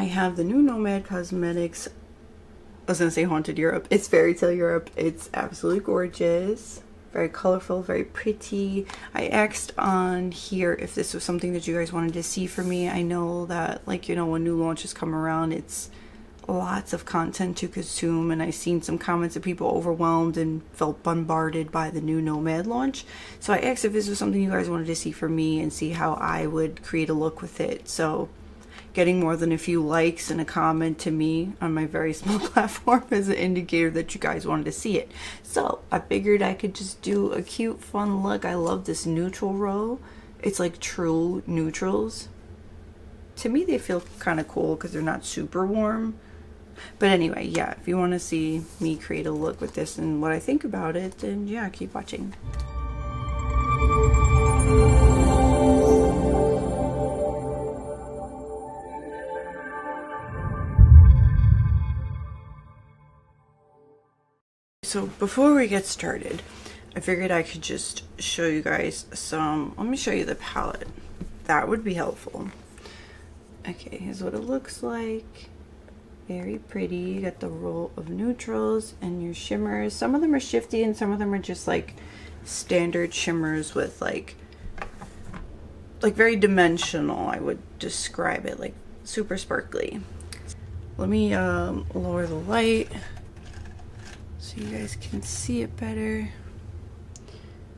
I have the new Nomad Cosmetics, I was gonna say Haunted Europe. It's FAIRYTALE Europe. It's absolutely gorgeous. Very colorful, very pretty. I asked on here if this was something that you guys wanted to see for me. I know that, like, you know, when new launches come around, it's lots of content to consume, and I've seen some comments of people overwhelmed and felt bombarded by the new Nomad launch. So I asked if this was something you guys wanted to see for me and see how I would create a look with it. So getting more than a few likes and a comment to me on my very small platform is an indicator that you guys wanted to see it. So I figured I could just do a cute, fun look. I love this neutral row. It's like true neutrals. To me, they feel kind of cool because they're not super warm. But anyway, yeah, if you want to see me create a look with this and what I think about it, then yeah, keep watching. So before we get started, I figured I could just show you guys some, let me show you the palette. That would be helpful. Okay, here's what it looks like. Very pretty. You got the roll of neutrals and your shimmers. Some of them are shifty and some of them are just like standard shimmers with like very dimensional, I would describe it, like super sparkly. Let me lower the light so you guys can see it better.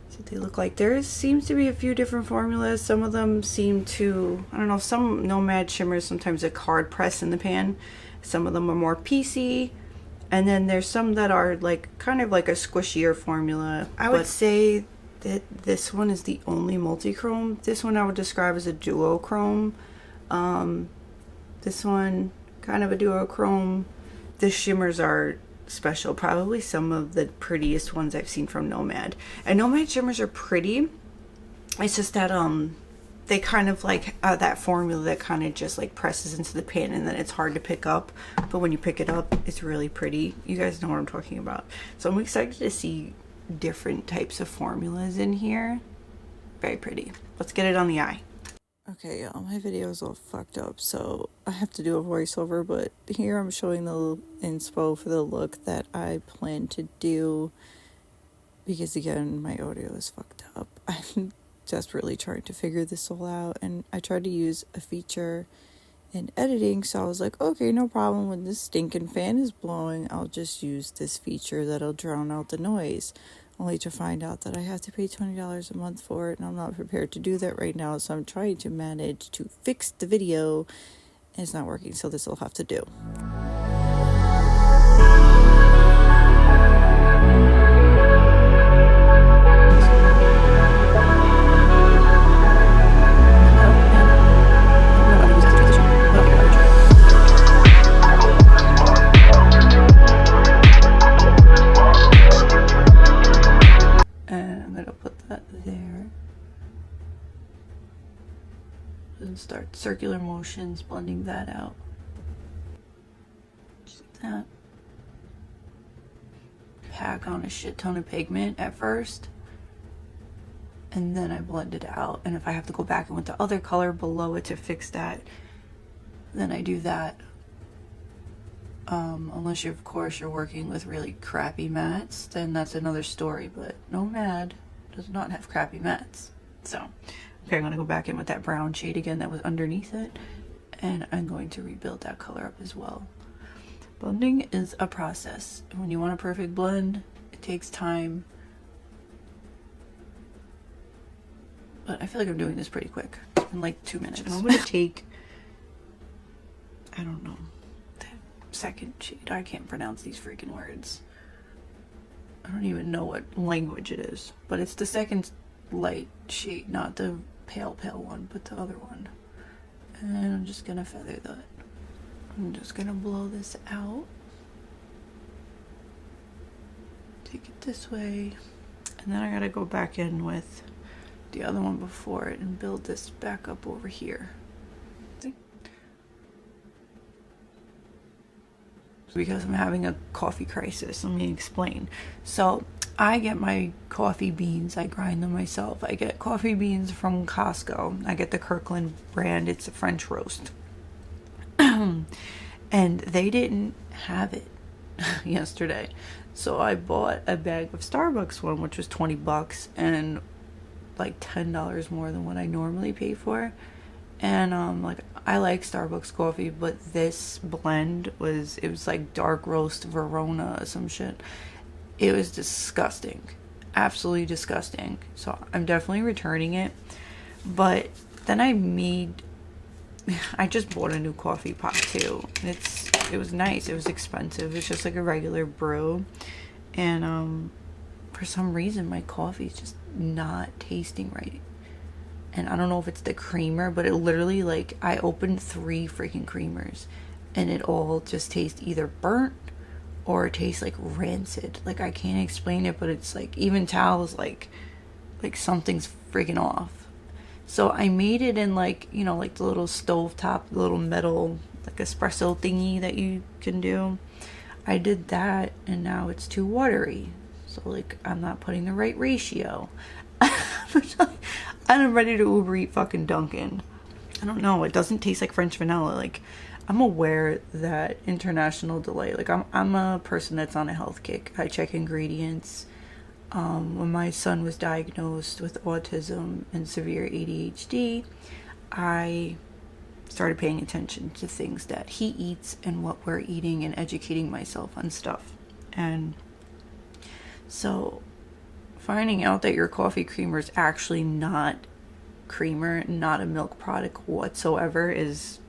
So they look like. There seems to be a few different formulas. Some of them seem to, I don't know, some Nomad shimmers sometimes a hard press in the pan. Some of them are more piecey. And then there's some that are like kind of like a squishier formula. I would say that this one is the only multi-chrome. This one I would describe as a duochrome. This one kind of a duochrome. The shimmers are special, probably some of the prettiest ones I've seen from Nomad. And Nomad shimmers are pretty. It's just that they kind of like that formula that kind of just like presses into the pan and then it's hard to pick up, but when you pick it up it's really pretty. You guys know what I'm talking about. So I'm excited to see different types of formulas in here. Very pretty. Let's get it on the eye. Okay, y'all, my video is all fucked up, so I have to do a voiceover, but here I'm showing the inspo for the look that I plan to do, because again, my audio is fucked up. I'm desperately trying to figure this all out, and I tried to use a feature in editing, so I was like, okay, no problem, when this stinking fan is blowing, I'll just use this feature that'll drown out the noise. Only to find out that I have to pay $20 a month for it, and I'm not prepared to do that right now, so I'm trying to manage to fix the video, and it's not working, so this will have to do. And start circular motions, blending that out. Just like that. Pack on a shit ton of pigment at first, and then I blend it out. And if I have to go back in with the other color below it to fix that, then I do that. Unless of course you're working with really crappy mattes, then that's another story, but Nomad does not have crappy mattes. So okay, I'm gonna go back in with that brown shade again that was underneath it, and I'm going to rebuild that color up as well. Blending is a process. When you want a perfect blend, it takes time. But I feel like I'm doing this pretty quick. In like 2 minutes. I'm gonna take, I don't know, that second shade. I can't pronounce these freaking words. I don't even know what language it is. But it's the second light shade, not the pale one, but the other one. And I'm just gonna feather that. I'm just gonna blow this out. Take it this way. And then I gotta go back in with the other one before it and build this back up over here. See? Because I'm having a coffee crisis, let me explain. So I get my coffee beans, I grind them myself. I get coffee beans from Costco. I get the Kirkland brand, it's a French roast. And they didn't have it yesterday. So I bought a bag of Starbucks one, which was 20 bucks and like $10 more than what I normally pay for. And like, I like Starbucks coffee, but this blend was, it was like dark roast Verona or some shit. It was disgusting. Absolutely disgusting. So I'm definitely returning it. But then I just bought a new coffee pot too. It was nice. It was expensive. It's just like a regular brew. And for some reason my coffee is just not tasting right. And I don't know if it's the creamer, but it literally, like, I opened 3 freaking creamers and it all just tastes either burnt or it tastes like rancid. Like, I can't explain it, but it's like, even Tal's like something's freaking off. So I made it in, like, you know, like the little stovetop, little metal, like espresso thingy that you can do. I did that and now it's too watery. So, like, I'm not putting the right ratio. I'm ready to Uber eat fucking Dunkin'. I don't know. It doesn't taste like French vanilla. Like, I'm aware that International Delight, like, I'm a person that's on a health kick. I check ingredients. When my son was diagnosed with autism and severe ADHD, I started paying attention to things that he eats and what we're eating and educating myself on stuff. And so finding out that your coffee creamer is actually not creamer, not a milk product whatsoever, it's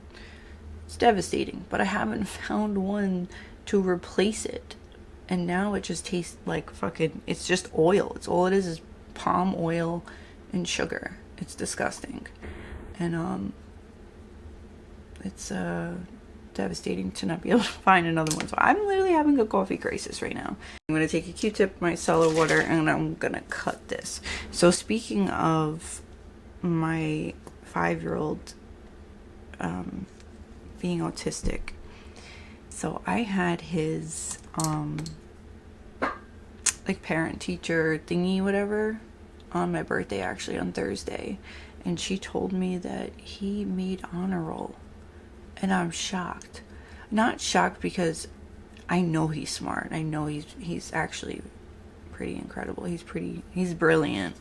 devastating. But I haven't found one to replace it. And now it just tastes like fucking, it's just oil. It's all it is palm oil and sugar. It's disgusting. And it's devastating to not be able to find another one. So I'm literally having a coffee crisis right now. I'm going to take a Q-tip, my cellar water, and I'm going to cut this. So speaking of my 5-year-old being autistic, so I had his like parent teacher thingy, whatever, on my birthday, actually on Thursday, and she told me that he made honor roll. And I'm shocked. Not shocked because I know he's smart. I know he's actually pretty incredible. He's brilliant.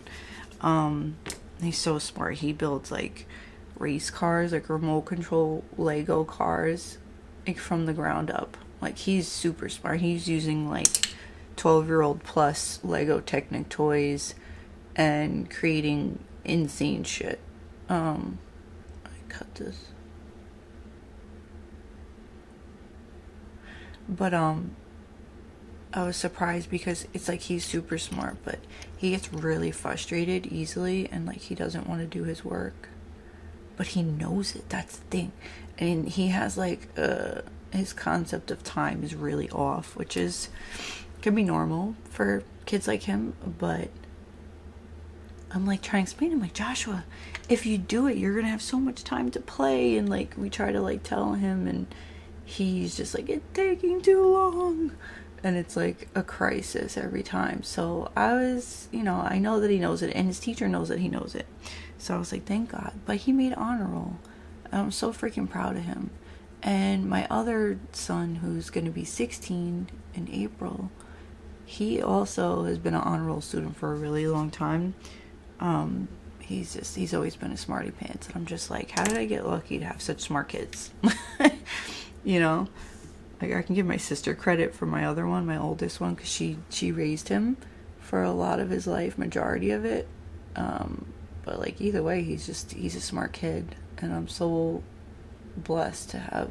He's so smart. He builds like race cars, like remote control Lego cars, like from the ground up. Like, he's super smart. He's using like 12-year-old plus Lego Technic toys and creating insane shit. I cut this. But I was surprised because it's like he's super smart, but he gets really frustrated easily and like he doesn't want to do his work. But he knows it. That's the thing. And he has like his concept of time is really off, which can be normal for kids like him. But I'm like trying to explain to him, like, Joshua, if you do it, you're gonna have so much time to play. And like we try to like tell him, and he's just like, it's taking too long. And it's like a crisis every time. So I was, you know, I know that he knows it, and his teacher knows that he knows it. So I was like, thank God. But he made honor roll. I'm so freaking proud of him. And my other son, who's going to be 16 in April, he also has been an honor roll student for a really long time. He's always been a smarty pants. And I'm just like, how did I get lucky to have such smart kids? You know, like, I can give my sister credit for my other one, my oldest one, because she raised him for a lot of his life, majority of it. But like, either way, he's a smart kid, and I'm so blessed to have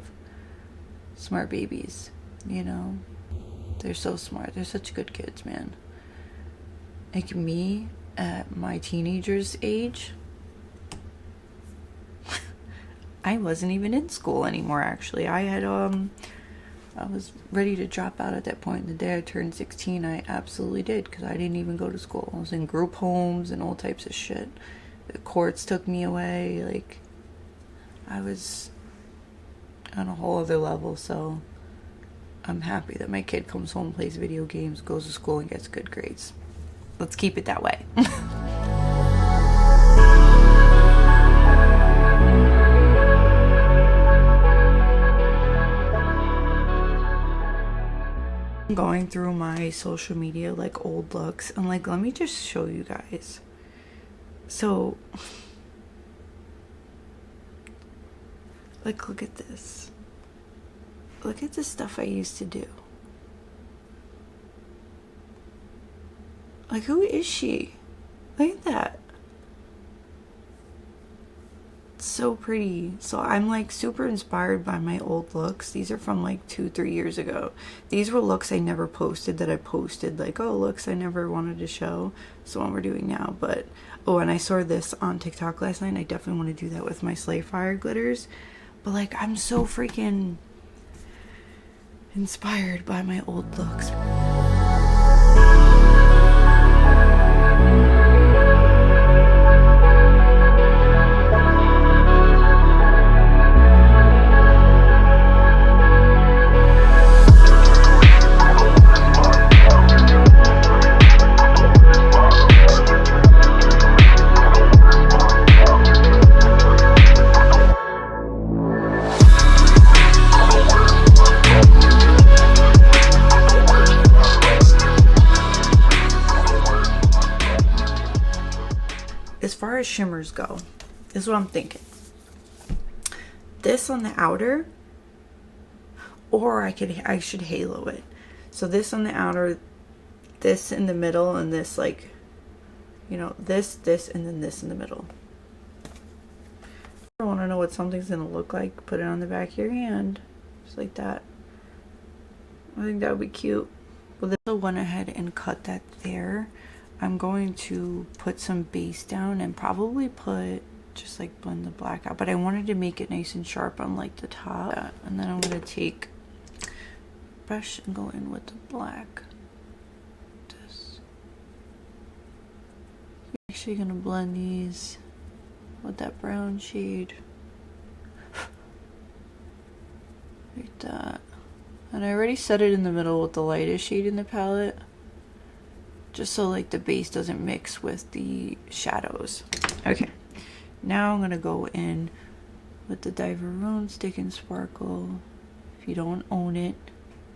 smart babies. You know, they're so smart. They're such good kids, man. Like me at my teenager's age, I wasn't even in school anymore, actually. I was ready to drop out at that point. The day I turned 16, I absolutely did, because I didn't even go to school. I was in group homes and all types of shit. The courts took me away. Like, I was on a whole other level. So I'm happy that my kid comes home, plays video games, goes to school, and gets good grades. Let's keep it that way. I'm going through my social media, like old looks, and like, let me just show you guys. So, like, look at this. Look at the stuff I used to do. Like, who is she? Look at that. So pretty. So I'm like super inspired by my old looks. These are from like 2-3 years ago. These were looks I never posted that I posted, like, oh, looks I never wanted to show. So what we're doing now. But oh, and I saw this on TikTok last night. I definitely want to do that with my Slay Fire glitters. But like, I'm so freaking inspired by my old looks. As far as shimmers go, this is what I'm thinking. This on the outer, or I should halo it. So this on the outer, this in the middle, and this, like, you know, this, and then this in the middle. I want to know what something's gonna look like. Put it on the back of your hand, just like that. I think that would be cute. Well, this I went ahead and cut that there. I'm going to put some base down and probably put, just like blend the black out, but I wanted to make it nice and sharp on like the top. And then I'm going to take brush and go in with the black. This. I'm actually going to blend these with that brown shade. Like that. And I already set it in the middle with the lightest shade in the palette, just so like the base doesn't mix with the shadows. Okay, now I'm gonna go in with the Diverone Stick and Sparkle. If you don't own it,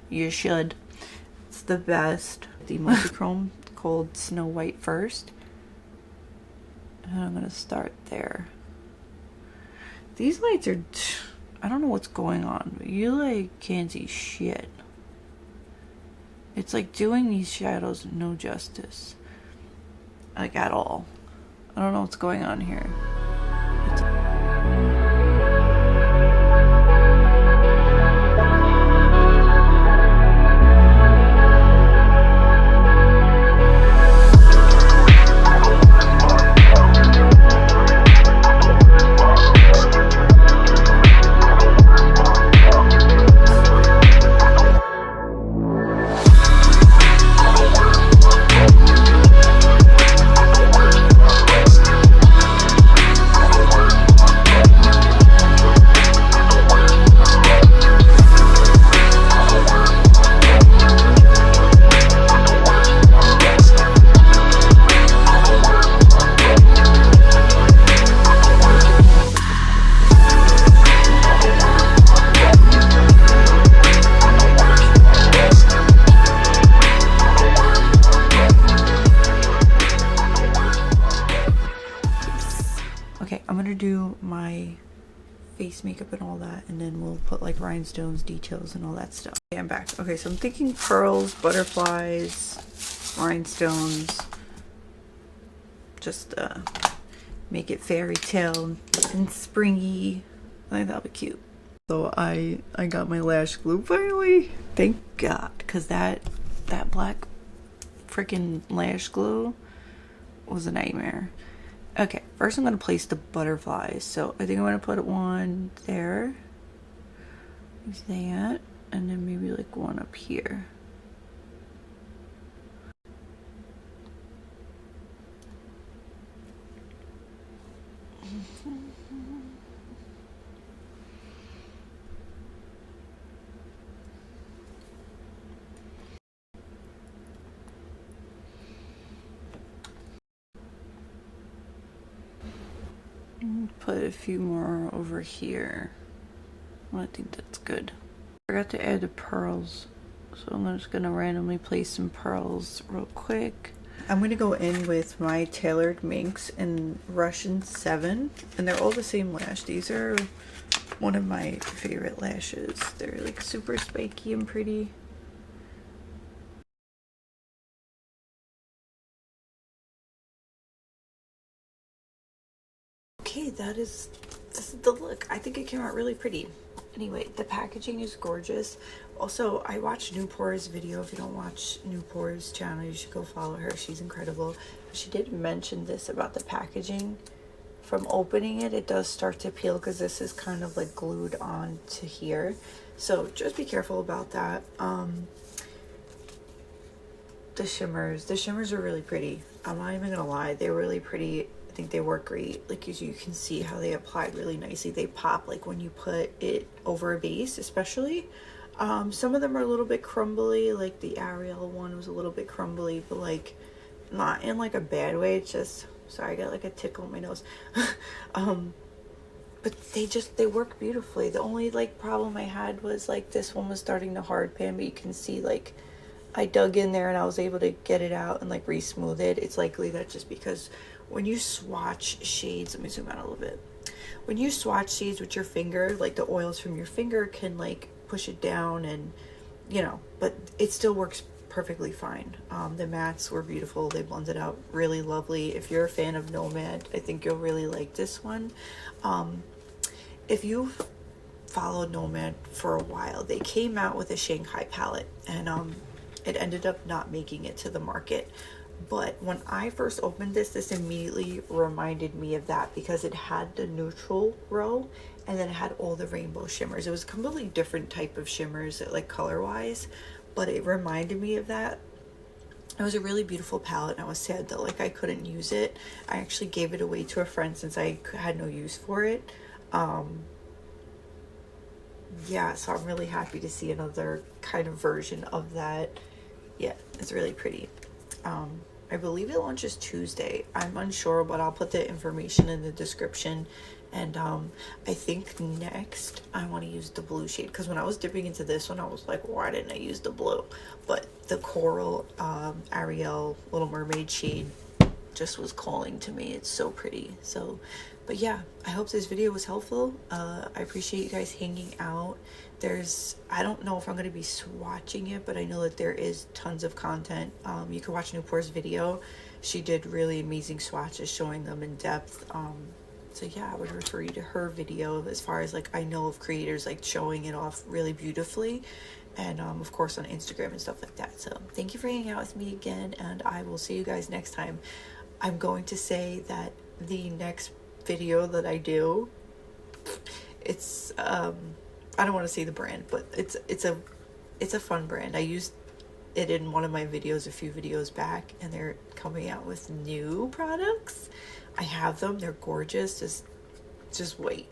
you should. It's the best. The multi-chrome called Snow White first. And I'm gonna start there. These lights are, I don't know what's going on, but you like can't see shit. It's like doing these shadows no justice, like at all. I don't know what's going on here. Face makeup and all that, and then we'll put like rhinestones, details, and all that stuff. Okay, I'm back. Okay, so I'm thinking pearls, butterflies, rhinestones, just make it fairy tale and springy. I think that'll be cute. So I got my lash glue finally. Thank God, because that black freaking lash glue was a nightmare. Okay, first I'm going to place the butterflies. So I think I'm going to put one there, like that, and then maybe like one up here. Put a few more over here. Well, I think that's good. I forgot to add the pearls, So I'm just gonna randomly place some pearls real quick. I'm gonna go in with my Tailored Minks in Russian 7, and they're all the same lash. These are one of my favorite lashes. They're like super spiky and pretty. Okay, this is the look. I think it came out really pretty. Anyway, the packaging is gorgeous. Also, I watched Newpor's video. If you don't watch Newpor's channel, you should go follow her. She's incredible. She did mention this about the packaging. From opening it, it does start to peel because this is kind of like glued on to here. So just be careful about that. The shimmers are really pretty. I'm not even gonna lie, they're really pretty. I think they work great. Like, as you can see how they applied really nicely. They pop like when you put it over a base, especially. Some of them are a little bit crumbly, like the Ariel one was a little bit crumbly, but like not in like a bad way. It's just, sorry, I got like a tickle in my nose. But they work beautifully. The only like problem I had was like this one was starting to hard pan, but you can see like I dug in there and I was able to get it out and like re-smooth it. It's likely that just because when you swatch shades, let me zoom out a little bit. When you swatch shades with your finger, like the oils from your finger can like push it down, and you know, but it still works perfectly fine. The mattes were beautiful. They blended out really lovely. If you're a fan of Nomad, I think you'll really like this one. If you've followed Nomad for a while, they came out with a Shanghai palette, and it ended up not making it to the market. But when I first opened this immediately reminded me of that, because it had the neutral row and then it had all the rainbow shimmers. It was a completely different type of shimmers, like color wise, but it reminded me of that. It was a really beautiful palette, and I was sad that like I couldn't use it. I actually gave it away to a friend since I had no use for it. Yeah, so I'm really happy to see another kind of version of that. Yeah, it's really pretty. I believe it launches Tuesday. I'm unsure, but I'll put the information in the description. And I think next I want to use the blue shade, because when I was dipping into this one I was like, why didn't I use the blue? But the coral Ariel Little Mermaid shade just was calling to me. It's so pretty. So, but yeah, I hope this video was helpful. I appreciate you guys hanging out. I don't know if I'm going to be swatching it, but I know that there is tons of content. You can watch Newpor's video. She did really amazing swatches showing them in depth. So yeah, I would refer you to her video as far as like I know of creators like showing it off really beautifully, and of course on Instagram and stuff like that. So thank you for hanging out with me again, and I will see you guys next time. I'm going to say that the next video that I do, it's I don't want to say the brand, but it's a fun brand. I used it in one of my videos a few videos back, and they're coming out with new products. I have them. They're gorgeous. Just wait.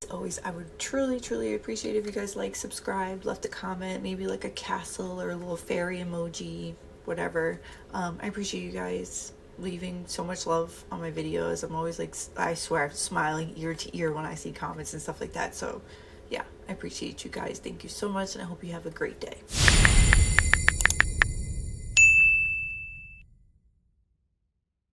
As always, I would truly appreciate if you guys like, subscribe, left a comment, maybe like a castle or a little fairy emoji, whatever. I appreciate you guys leaving so much love on my videos. I'm always like, I swear, I'm smiling ear to ear when I see comments and stuff like that. So yeah, I appreciate you guys. Thank you so much, and I hope you have a great day.